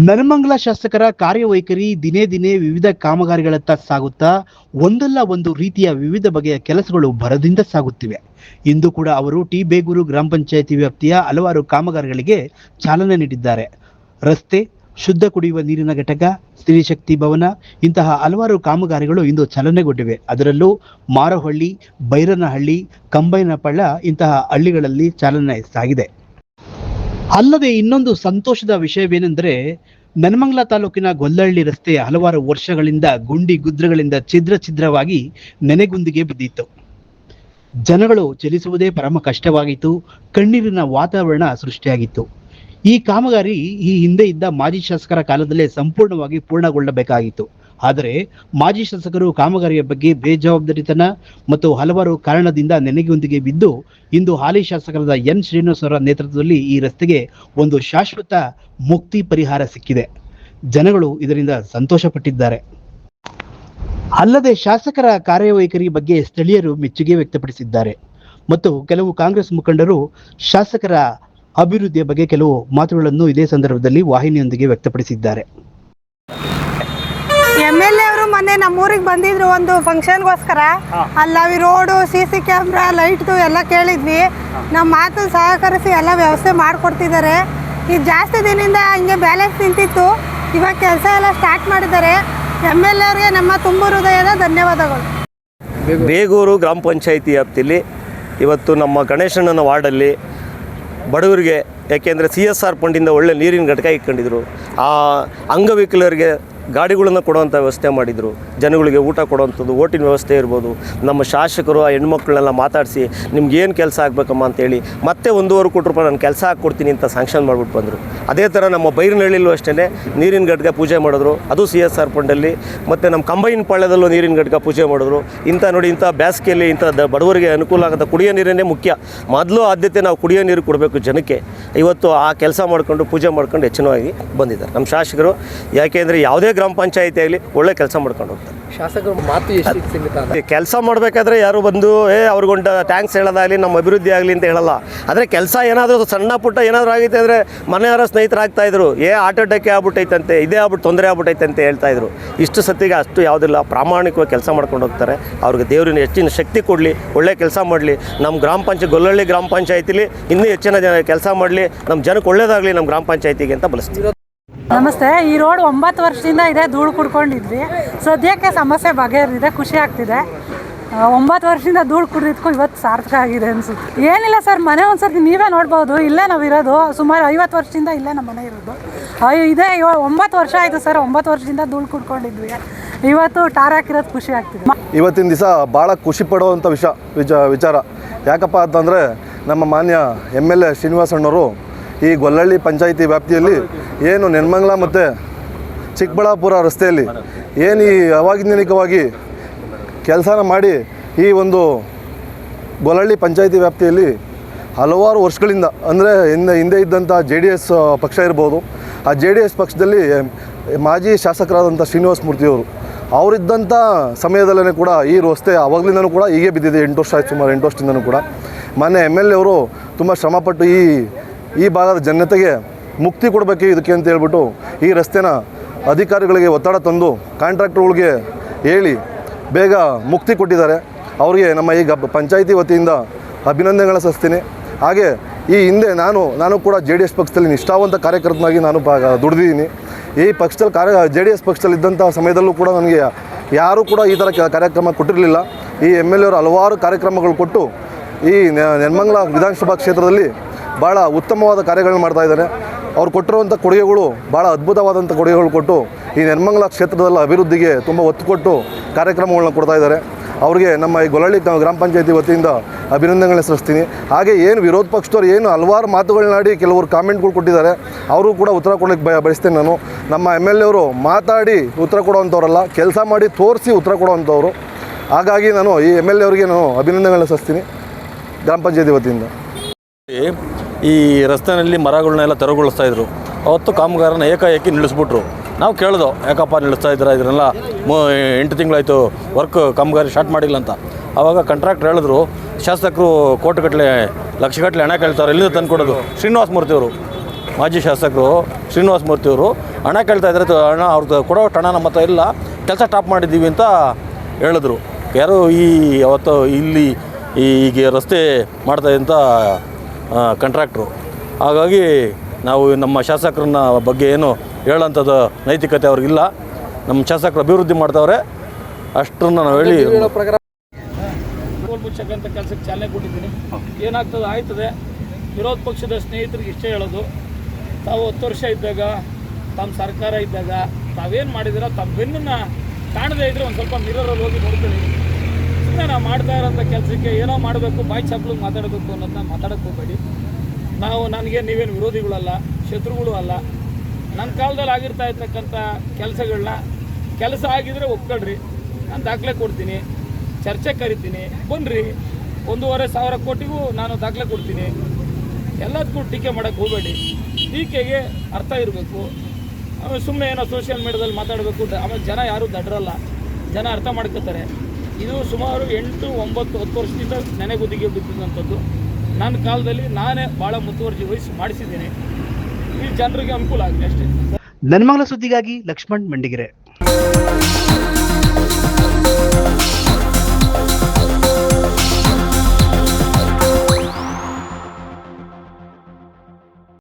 ನೆಲಮಂಗಲ ಶಾಸಕರ ಕಾರ್ಯವೈಖರಿ ದಿನೇ ದಿನೇ ವಿವಿಧ ಕಾಮಗಾರಿಗಳತ್ತ ಸಾಗುತ್ತಾ ಒಂದಲ್ಲ ಒಂದು ರೀತಿಯ ವಿವಿಧ ಬಗೆಯ ಕೆಲಸಗಳು ಭರದಿಂದ ಸಾಗುತ್ತಿವೆ. ಇಂದು ಕೂಡ ಅವರು ಟಿ ಬೇಗೂರು ಗ್ರಾಮ ಪಂಚಾಯಿತಿ ವ್ಯಾಪ್ತಿಯ ಹಲವಾರು ಕಾಮಗಾರಿಗಳಿಗೆ ಚಾಲನೆ ನೀಡಿದ್ದಾರೆ. ರಸ್ತೆ, ಶುದ್ಧ ಕುಡಿಯುವ ನೀರಿನ ಘಟಕ, ಸ್ತ್ರೀ ಶಕ್ತಿ ಭವನ ಇಂತಹ ಹಲವಾರು ಕಾಮಗಾರಿಗಳು ಇಂದು ಚಾಲನೆಗೊಂಡಿವೆ. ಅದರಲ್ಲೂ ಮಾರಹಳ್ಳಿ, ಬೈರನಹಳ್ಳಿ, ಕಂಬೈನಪಳ್ಳ ಇಂತಹ ಹಳ್ಳಿಗಳಲ್ಲಿ ಚಾಲನೆ ಸಾಗಿದೆ. ಅಲ್ಲದೆ ಇನ್ನೊಂದು ಸಂತೋಷದ ವಿಷಯವೇನೆಂದರೆ ನೆಲಮಂಗಲ ತಾಲೂಕಿನ ಗೊಲ್ಲಹಳ್ಳಿ ರಸ್ತೆ ಹಲವಾರು ವರ್ಷಗಳಿಂದ ಗುಂಡಿ ಗುದ್ರಗಳಿಂದ ಛಿದ್ರವಾಗಿ ನೆನೆಗುಂದಿಗೆ ಬಿದ್ದಿತ್ತು. ಜನಗಳು ಚಲಿಸುವುದೇ ಪರಮ ಕಷ್ಟವಾಗಿತ್ತು. ಕಣ್ಣೀರಿನ ವಾತಾವರಣ ಸೃಷ್ಟಿಯಾಗಿತ್ತು. ಈ ಕಾಮಗಾರಿ ಈ ಹಿಂದೆ ಇದ್ದ ಮಾಜಿ ಶಾಸಕರ ಕಾಲದಲ್ಲೇ ಸಂಪೂರ್ಣವಾಗಿ ಪೂರ್ಣಗೊಳ್ಳಬೇಕಾಗಿತ್ತು. ಆದರೆ ಮಾಜಿ ಶಾಸಕರು ಕಾಮಗಾರಿಯ ಬಗ್ಗೆ ಬೇಜವಾಬ್ದಾರಿತನ ಮತ್ತು ಹಲವಾರು ಕಾರಣದಿಂದ ನೆನೆಗುಂದಿಗೆ ಬಿದ್ದು ಇಂದು ಹಾಲಿ ಶಾಸಕರಾದ ಎನ್ ಶ್ರೀನಿವಾಸ್ ಅವರ ನೇತೃತ್ವದಲ್ಲಿ ಈ ರಸ್ತೆಗೆ ಒಂದು ಶಾಶ್ವತ ಮುಕ್ತಿ ಪರಿಹಾರ ಸಿಕ್ಕಿದೆ. ಜನಗಳು ಇದರಿಂದ ಸಂತೋಷಪಟ್ಟಿದ್ದಾರೆ. ಅಲ್ಲದೆ ಶಾಸಕರ ಕಾರ್ಯವೈಖರಿ ಬಗ್ಗೆ ಸ್ಥಳೀಯರು ಮೆಚ್ಚುಗೆ ವ್ಯಕ್ತಪಡಿಸಿದ್ದಾರೆ ಮತ್ತು ಕೆಲವು ಕಾಂಗ್ರೆಸ್ ಮುಖಂಡರು ಶಾಸಕರ ಅಭಿವೃದ್ಧಿಯ ಬಗ್ಗೆ ಕೆಲವು ಮಾತುಗಳನ್ನು ಇದೇ ಸಂದರ್ಭದಲ್ಲಿ ವಾಹಿನಿಯೊಂದಿಗೆ ವ್ಯಕ್ತಪಡಿಸಿದ್ದಾರೆ. MLA ಅವರು ಮೊನ್ನೆ ನಮ್ಮೂರಿಗೆ ಬಂದಿದ್ರು ಒಂದು ಫಂಕ್ಷನ್ಗೋಸ್ಕರ. ಅಲ್ಲಿ ರೋಡು, CC ಕ್ಯಾಮ್ರಾ, ಲೈಟ್ದು ಎಲ್ಲ ಕೇಳಿದ್ವಿ. ನಮ್ಮ ಮಾತು ಸಹಕರಿಸಿ ಎಲ್ಲ ವ್ಯವಸ್ಥೆ ಮಾಡಿಕೊಡ್ತಿದ್ದಾರೆ. ಇದು ಜಾಸ್ತಿ ದಿನದಿಂದ ಹಿಂಗೆ ಬ್ಯಾಲೆನ್ಸ್ ನಿಂತಿತ್ತು. ಇವಾಗ ಕೆಲಸ ಎಲ್ಲ ಸ್ಟಾರ್ಟ್ ಮಾಡಿದ್ದಾರೆ. MLA ಅವರಿಗೆ ನಮ್ಮ ತುಂಬ ಹೃದಯದ ಧನ್ಯವಾದಗಳು. ಬೇಗೂರು ಗ್ರಾಮ ಪಂಚಾಯಿತಿ ವ್ಯಾಪ್ತಿಯಲ್ಲಿ ಇವತ್ತು ನಮ್ಮ ಗಣೇಶಣ್ಣನ ವಾರ್ಡಲ್ಲಿ ಬಡವರಿಗೆ, ಯಾಕೆಂದರೆ CSR ಫಂಡಿಂದ ಒಳ್ಳೆ ನೀರಿನ ಘಟಕ ಇಟ್ಕೊಂಡಿದ್ರು. ಆ ಅಂಗವಿಕಲರಿಗೆ ಗಾಡಿಗಳನ್ನು ಕೊಡುವಂಥ ವ್ಯವಸ್ಥೆ ಮಾಡಿದರು. ಜನಗಳಿಗೆ ಊಟ ಕೊಡುವಂಥದ್ದು, ಓಟಿನ ವ್ಯವಸ್ಥೆ ಇರ್ಬೋದು. ನಮ್ಮ ಶಾಸಕರು ಆ ಹೆಣ್ಮಕ್ಳನ್ನೆಲ್ಲ ಮಾತಾಡಿಸಿ ನಿಮ್ಗೇನು ಕೆಲಸ ಆಗಬೇಕಮ್ಮ ಅಂತೇಳಿ ಮತ್ತೆ 1.5 ಕೋಟಿ ರೂಪಾಯಿ ನಾನು ಕೆಲಸ ಹಾಕ್ಕೊಡ್ತೀನಿ ಅಂತ ಸ್ಯಾಂಕ್ಷನ್ ಮಾಡಿಬಿಟ್ಟು ಬಂದರು. ಅದೇ ಥರ ನಮ್ಮ ಬೈರನಹಳ್ಳಿಲೂ ಅಷ್ಟೇ ನೀರಿನ ಘಟಕ ಪೂಜೆ ಮಾಡಿದ್ರು, ಅದು CSR ಫಂಡಲ್ಲಿ. ಮತ್ತು ನಮ್ಮ ಕಂಬೈನಪಾಳ್ಯದಲ್ಲೂ ನೀರಿನ ಘಟಕ ಪೂಜೆ ಮಾಡಿದ್ರು. ಇಂಥ ಬೇಸಿಗೆಯಲ್ಲಿ ಬಡವರಿಗೆ ಅನುಕೂಲ ಆಗೋದ ಕುಡಿಯೋ ನೀರನ್ನೇ ಮುಖ್ಯ. ಮೊದಲು ಆದ್ಯತೆ ನಾವು ಕುಡಿಯೋ ನೀರು ಕೊಡಬೇಕು ಜನಕ್ಕೆ. ಇವತ್ತು ಆ ಕೆಲಸ ಮಾಡಿಕೊಂಡು ಪೂಜೆ ಮಾಡ್ಕೊಂಡು ಹೆಚ್ಚಿನವಾಗಿ ಬಂದಿದ್ದಾರೆ ನಮ್ಮ ಶಾಸಕರು. ಯಾಕೆಂದರೆ ಯಾವುದೇ ಗ್ರಾಮ ಪಂಚಾಯಿತಿ ಆಗಲಿ ಒಳ್ಳೆ ಕೆಲಸ ಮಾಡ್ಕೊಂಡು ಹೋಗ್ತಾರೆ. ಶಾಸಕರು ಮಾತು ಎಷ್ಟು ಸೀಮಿತ. ಕೆಲಸ ಮಾಡಬೇಕಾದ್ರೆ ಯಾರು ಬಂದು ಅವ್ರಿಗೊಂದು ಟ್ಯಾಂಕ್ಸ್ ಹೇಳೋದಾಗಲಿ, ನಮ್ಮ ಅಭಿವೃದ್ಧಿ ಆಗಲಿ ಅಂತ ಹೇಳಲ್ಲ. ಆದರೆ ಕೆಲಸ ಏನಾದರೂ ಸಣ್ಣ ಪುಟ್ಟ ಏನಾದರೂ ಆಗೈತೆ ಅಂದರೆ ಮನೆಯವರ ಸ್ನೇಹಿತರಾಗ್ತಾಯಿದ್ರು, ಹಾರ್ಟ್ ಅಟ್ಯಾಕ್ ಆಗ್ಬಿಟ್ಟೈತಂತೆ, ಇದೇ ಆಗ್ಬಿಟ್ಟು ತೊಂದರೆ ಆಗ್ಬಿಟ್ಟೈತೆ ಅಂತ ಹೇಳ್ತಾಯಿದ್ರು. ಇಷ್ಟು ಸತ್ತಿಗೆ ಅಷ್ಟು ಯಾವುದಿಲ್ಲ, ಪ್ರಾಮಾಣಿಕವಾಗಿ ಕೆಲಸ ಮಾಡ್ಕೊಂಡು ಹೋಗ್ತಾರೆ. ಅವ್ರಿಗೆ ದೇವರಿನ ಹೆಚ್ಚಿನ ಶಕ್ತಿ ಕೊಡಲಿ, ಒಳ್ಳೆ ಕೆಲಸ ಮಾಡಲಿ. ನಮ್ಮ ಗ್ರಾಮ ಪಂಚಾಯತ್ ಗೊಲ್ಲಹಳ್ಳಿ ಗ್ರಾಮ ಪಂಚಾಯತಿಲಿ ಇನ್ನೂ ಹೆಚ್ಚಿನ ಜನ ಕೆಲಸ ಮಾಡಲಿ, ನಮ್ಮ ಜನಕ್ಕೆ ಒಳ್ಳೇದಾಗಲಿ ನಮ್ಮ ಗ್ರಾಮ ಪಂಚಾಯತಿಗೆ ಅಂತ ಬಳಸ್ತೀವಿ. ನಮಸ್ತೆ. ಈ ರೋಡ್ 9 ವರ್ಷದಿಂದ ಇದೆ, ಧೂಳು ಕುಡ್ಕೊಂಡಿದ್ವಿ. ಸದ್ಯಕ್ಕೆ ಸಮಸ್ಯೆ ಬಗೆಹರಿದಿದೆ, ಖುಷಿ ಆಗ್ತಿದೆ. 9 ವರ್ಷದಿಂದ ಧೂಳು ಕುಡಿದಿದ್ಕು ಇವತ್ತು ಸಾರ್ಥಕ ಆಗಿದೆ ಅನಿಸುತ್ತೆ. ಏನಿಲ್ಲ ಸರ್, ಮನೆ ಒಂದ್ಸರ್ತಿ ನೀವೇ ನೋಡ್ಬೋದು. ಇಲ್ಲೇ ನಾವು ಇರೋದು ಸುಮಾರು 50 ವರ್ಷದಿಂದ ಇಲ್ಲೇ ನಮ್ಮ ಮನೆ ಇರೋದು. ಇದೇ 9 ವರ್ಷ ಆಯಿತು ಸರ್. 9 ವರ್ಷದಿಂದ ಧೂಳು ಕುಡ್ಕೊಂಡಿದ್ವಿ. ಇವತ್ತು ಟಾರ್ ಹಾಕಿರೋದು ಖುಷಿ ಆಗ್ತಿದೆ. ಇವತ್ತಿನ ದಿವಸ ಭಾಳ ಖುಷಿ ಪಡುವಂಥ ವಿಚಾರ ಯಾಕಪ್ಪ ಅಂತಂದರೆ ನಮ್ಮ ಮಾನ್ಯ MLA ಶ್ರೀನಿವಾಸ್ ಅಣ್ಣವರು ಈ ಗೊಲ್ಲಹಳ್ಳಿ ಪಂಚಾಯಿತಿ ವ್ಯಾಪ್ತಿಯಲ್ಲಿ ಏನು ನೆಲಮಂಗಲ ಮತ್ತು ಚಿಕ್ಕಬಳ್ಳಾಪುರ ರಸ್ತೆಯಲ್ಲಿ ಏನು ಈ ಅವೈಜ್ಞಾನಿಕವಾಗಿ ಕೆಲಸನ ಮಾಡಿ ಈ ಒಂದು ಗೊಲ್ಲಹಳ್ಳಿ ಪಂಚಾಯಿತಿ ವ್ಯಾಪ್ತಿಯಲ್ಲಿ ಹಲವಾರು ವರ್ಷಗಳಿಂದ, ಅಂದರೆ ಹಿಂದೆ ಇದ್ದಂಥ JDS ಪಕ್ಷ ಇರ್ಬೋದು. ಆ JDS ಪಕ್ಷದಲ್ಲಿ ಮಾಜಿ ಶಾಸಕರಾದಂಥ ಶ್ರೀನಿವಾಸ ಮೂರ್ತಿಯವರು ಅವರಿದ್ದಂಥ ಸಮಯದಲ್ಲೇ ಕೂಡ ಈ ರಸ್ತೆ ಆವಾಗಲಿಂದನೂ ಕೂಡ ಹೀಗೆ ಬಿದ್ದಿದೆ. 8 ವರ್ಷ ಆಯ್ತು, ಸುಮಾರು 8 ವರ್ಷದಿಂದನೂ ಕೂಡ. ಮೊನ್ನೆ MLA ಅವರು ತುಂಬ ಶ್ರಮಪಟ್ಟು ಈ ಭಾಗದ ಜನತೆಗೆ ಮುಕ್ತಿ ಕೊಡಬೇಕು ಇದಕ್ಕೆ ಅಂತ ಹೇಳ್ಬಿಟ್ಟು ಈ ರಸ್ತೆನ ಅಧಿಕಾರಿಗಳಿಗೆ ಒತ್ತಡ ತಂದು ಕಾಂಟ್ರಾಕ್ಟರ್ಗಳಿಗೆ ಹೇಳಿ ಬೇಗ ಮುಕ್ತಿ ಕೊಟ್ಟಿದ್ದಾರೆ. ಅವರಿಗೆ ನಮ್ಮ ಈ ಪಂಚಾಯಿತಿ ವತಿಯಿಂದ ಅಭಿನಂದನೆಗಳ ಸಲ್ಲಿಸ್ತೀನಿ. ಹಾಗೆ ಈ ಹಿಂದೆ ನಾನು ಕೂಡ JDS ಪಕ್ಷದಲ್ಲಿ ನಿಷ್ಠಾವಂತ ಕಾರ್ಯಕರ್ತನಾಗಿ ನಾನು ದುಡಿದಿದ್ದೀನಿ. ಈ ಪಕ್ಷದಲ್ಲಿ JDS ಪಕ್ಷದಲ್ಲಿ ಇದ್ದಂಥ ಸಮಯದಲ್ಲೂ ಕೂಡ ನನಗೆ ಯಾರೂ ಕೂಡ ಈ ಥರ ಕಾರ್ಯಕ್ರಮ ಕೊಟ್ಟಿರಲಿಲ್ಲ. ಈ MLA ಅವರು ಹಲವಾರು ಕಾರ್ಯಕ್ರಮಗಳು ಕೊಟ್ಟು ಈ ನೆಲಮಂಗಲ ವಿಧಾನಸಭಾ ಕ್ಷೇತ್ರದಲ್ಲಿ ಭಾಳ ಉತ್ತಮವಾದ ಕಾರ್ಯಗಳನ್ನ ಮಾಡ್ತಾಯಿದ್ದಾರೆ. ಅವ್ರು ಕೊಟ್ಟಿರುವಂಥ ಕೊಡುಗೆಗಳು ಭಾಳ ಅದ್ಭುತವಾದಂಥ ಕೊಡುಗೆಗಳು ಕೊಟ್ಟು ಈ ನೆಲಮಂಗಲ ಕ್ಷೇತ್ರದಲ್ಲಿ ಅಭಿವೃದ್ಧಿಗೆ ತುಂಬ ಒತ್ತು ಕೊಟ್ಟು ಕಾರ್ಯಕ್ರಮಗಳನ್ನ ಕೊಡ್ತಾಯಿದ್ದಾರೆ. ಅವ್ರಿಗೆ ನಮ್ಮ ಈ ಗೊಲ್ಲಹಳ್ಳಿ ಗ್ರಾಮ ಪಂಚಾಯತಿ ವತಿಯಿಂದ ಅಭಿನಂದನೆಗಳನ್ನ ಸಲ್ಲಿಸ್ತೀನಿ. ಹಾಗೆ ಏನು ವಿರೋಧ ಪಕ್ಷದವ್ರು ಏನು ಹಲವಾರು ಮಾತುಗಳನ್ನಾಡಿ ಕೆಲವರು ಕಾಮೆಂಟ್ಗಳು ಕೊಟ್ಟಿದ್ದಾರೆ, ಅವರು ಕೂಡ ಉತ್ತರ ಕೊಡೋಕ್ಕೆ ಬಯಸ್ತೇನೆ ನಾನು. ನಮ್ಮ MLA ಅವರು ಮಾತಾಡಿ ಉತ್ತರ ಕೊಡುವಂಥವ್ರಲ್ಲ, ಕೆಲಸ ಮಾಡಿ ತೋರಿಸಿ ಉತ್ತರ ಕೊಡುವಂಥವ್ರು. ಹಾಗಾಗಿ ನಾನು ಈ MLA ಅವರಿಗೆ ನಾನು ಅಭಿನಂದನೆಗಳನ್ನ ಸಲ್ಲಿಸ್ತೀನಿ ಗ್ರಾಮ ಪಂಚಾಯತಿ ವತಿಯಿಂದ. ಈ ರಸ್ತೆಯಲ್ಲಿ ಮರಗಳನ್ನೆಲ್ಲ ತೆರವುಗೊಳಿಸ್ತಾಯಿದ್ರು. ಅವತ್ತು ಕಾಮಗಾರನ ಏಕಾಏಕಿ ನಿಲ್ಲಿಸ್ಬಿಟ್ರು. ನಾವು ಕೇಳಿದೋ, ಯಾಕಪ್ಪ ನಿಲ್ಲಿಸ್ತಾ ಇದ್ದೀರಾ, ಇದನ್ನೆಲ್ಲ 8 ತಿಂಗಳಾಯಿತು ವರ್ಕ್ ಕಾಮಗಾರಿ ಸ್ಟಾರ್ಟ್ ಮಾಡಿಲ್ಲ ಅಂತ. ಆವಾಗ ಕಾಂಟ್ರಾಕ್ಟರ್ ಹೇಳಿದ್ರು, ಶಾಸಕರು ಕೋಟಿಗಟ್ಟಲೆ ಲಕ್ಷಗಟ್ಟಲೆ ಹಣ ಕೇಳ್ತಾರೆ, ಎಲ್ಲಿಂದ ತಂದು ಕೊಡೋದು? ಶ್ರೀನಿವಾಸ ಮೂರ್ತಿಯವರು ಮಾಜಿ ಶಾಸಕರು ಶ್ರೀನಿವಾಸ ಮೂರ್ತಿಯವರು ಹಣ ಕೇಳ್ತಾ ಇದ್ದಾರೆ, ಹಣ ಅವ್ರದ್ದು ಕೊಡೋ ಹಣ ನಮ್ಮ ಹತ್ರ ಇಲ್ಲ, ಕೆಲಸ ಸ್ಟಾಪ್ ಮಾಡಿದ್ದೀವಿ ಅಂತ ಹೇಳಿದ್ರು. ಯಾರು ಅವತ್ತು ಇಲ್ಲಿ ಈಗ ರಸ್ತೆ ಮಾಡ್ತಾಯಿದ್ದಂಥ ಕಾಂಟ್ರಾಕ್ಟ್ರು. ಹಾಗಾಗಿ ನಾವು ನಮ್ಮ ಶಾಸಕರನ್ನ ಬಗ್ಗೆ ಏನು ಹೇಳೋಂಥದ್ದು ನೈತಿಕತೆ ಅವ್ರಿಗಿಲ್ಲ. ನಮ್ಮ ಶಾಸಕರು ಅಭಿವೃದ್ಧಿ ಮಾಡ್ತಾವ್ರೆ, ಅಷ್ಟನ್ನು ನಾವು ಹೇಳಿ ಪ್ರಕಾರ ಗೋಲ್ ಮುಚ್ಚಕ್ಕಂಥ ಕೆಲಸಕ್ಕೆ ಚಾಲನೆ ಕೊಟ್ಟಿದ್ದೀನಿ. ಏನಾಗ್ತದೆ ಆಯ್ತದೆ. ವಿರೋಧ ಪಕ್ಷದ ಸ್ನೇಹಿತರಿಗೆ ಇಷ್ಟೇ ಹೇಳೋದು, ತಾವು 10 ವರ್ಷ ಇದ್ದಾಗ ತಮ್ಮ ಸರ್ಕಾರ ಇದ್ದಾಗ ತಾವೇನು ಮಾಡಿದಿರ ತಮ್ಮ ಬೆನ್ನನ್ನು ಕಾಣದೇ ಇದ್ದರೆ ಒಂದು ಸ್ವಲ್ಪ ಮಿರರಲ್ಲಿ ಹೋಗಿ ನೋಡ್ಕೊಳ್ಳಿ. ಸುಮ್ಮನೆ ನಾವು ಮಾಡ್ತಾ ಇರೋಂಥ ಕೆಲಸಕ್ಕೆ ಏನೋ ಮಾಡಬೇಕು, ಬಾಯಿ ಚಾಪ್ಲಿಗೆ ಮಾತಾಡಬೇಕು ಅನ್ನೋದನ್ನ ಮಾತಾಡೋಕ್ಕೆ ಹೋಗಬೇಡಿ. ನನಗೆ ನೀವೇನು ವಿರೋಧಿಗಳಲ್ಲ, ಶತ್ರುಗಳು ಅಲ್ಲ. ನನ್ನ ಕಾಲದಲ್ಲಿ ಆಗಿರ್ತಾ ಇರ್ತಕ್ಕಂಥ ಕೆಲಸ ಆಗಿದ್ರೆ ಒಪ್ಕೊಳ್ರಿ, ನಾನು ದಾಖಲೆ ಕೊಡ್ತೀನಿ, ಚರ್ಚೆ ಕರಿತೀನಿ, ಬನ್ನಿರಿ. 1,500 ಕೋಟಿಗೂ ನಾನು ದಾಖಲೆ ಕೊಡ್ತೀನಿ. ಎಲ್ಲದಕ್ಕೂ ಟೀಕೆ ಮಾಡೋಕ್ಕೆ ಹೋಗಬೇಡಿ. ಟೀಕೆಗೆ ಅರ್ಥ ಇರಬೇಕು. ಆಮೇಲೆ ಸುಮ್ಮನೆ ಏನೋ ಸೋಷಿಯಲ್ ಮೀಡ್ಯಾದಲ್ಲಿ ಮಾತಾಡಬೇಕು. ಆಮೇಲೆ ಜನ ಯಾರೂ ದಡ್ರಲ್ಲ, ಜನ ಅರ್ಥ ಮಾಡ್ಕೋತಾರೆ. ಇದು ಸುಮಾರು 8, 9, 10 ವರ್ಷದಿಂದ ನೆನೆಗುದಿಗೆ ಬಿದ್ದಿದ್ದಂಥದ್ದು. ನನ್ನ ಕಾಲದಲ್ಲಿ ನಾನೇ ಭಾಳ ಮುತುವರ್ಜಿ ವಹಿಸಿ ಮಾಡಿಸಿದ್ದೀನಿ. ಈ ಜನರಿಗೆ ಅನುಕೂಲ ಆಗಲಿ ಅಷ್ಟೇ. ನೆನ್ಮಂಗಲ ಸುದ್ದಿಗಾಗಿ ಲಕ್ಷ್ಮಣ್ ಮಂಡಿಗೆರೆ.